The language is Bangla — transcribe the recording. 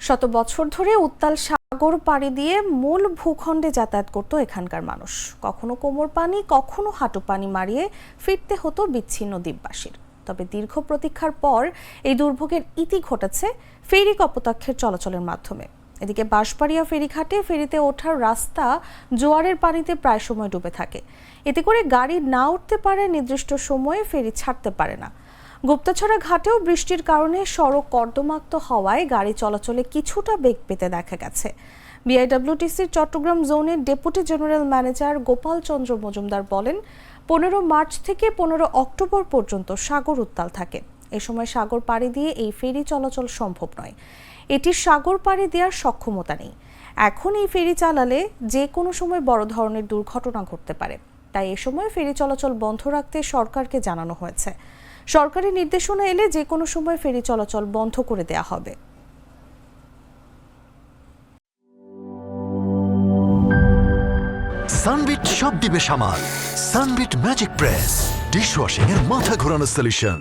শত বছর ধরে উত্তাল সাগর পাড়ি দিয়ে মূল ভূখণ্ডে যাতায়াত করত এখানকার মানুষ। কখনো কোমর পানি, কখনো হাঁটু পানি মারিয়ে ফিরতে হতো বিচ্ছিন্ন দ্বীপবাসীর। তবে দীর্ঘ প্রতীক্ষার পর এই দুর্ভোগের ইতি ঘটেছে ফেরি কপোতাক্ষের চলাচলের মাধ্যমে। এদিকে বাঁশবাড়িয়া ফেরিঘাটে ফেরিতে ওঠার রাস্তা জোয়ারের পানিতে প্রায় সময় ডুবে থাকে। এতে করে গাড়ি না উঠতে পারে, নির্দিষ্ট সময়ে ফেরি ছাড়তে পারে না। গুপ্তছড়া ঘাটেও বৃষ্টির কারণে সড়ক কর্দমাক্ত হওয়ায় গাড়ি চলাচলে কিছুটা বেগ পেতে দেখা গেছে। বিআইডব্লিউটিসির চট্টগ্রাম জোনের deputy general manager Gopal Chandra Majumdar বলেন, 15 মার্চ থেকে 15 অক্টোবর পর্যন্ত সাগর উত্তাল থাকে। এ সময় সাগর পাড়ি দিয়ে এই ফেরি চলাচল সম্ভব নয়। এটির সাগর পাড়ি দেওয়ার সক্ষমতা নেই। এখন এই ফেরি চালালে যে কোনো সময় বড় ধরনের দুর্ঘটনা ঘটতে পারে। তাই এ সময় ফেরি চলাচল বন্ধ রাখতে সরকারকে জানানো হয়েছে। সরকারি নির্দেশনা এলে যে কোনো সময় ফেরি চলাচল বন্ধ করে দেয়া হবে। সানবিট সব দিবে সামাল। সানবিট ম্যাজিক প্রেস ডিশওয়াশিং এর মাথা ঘোরানো সলিউশন।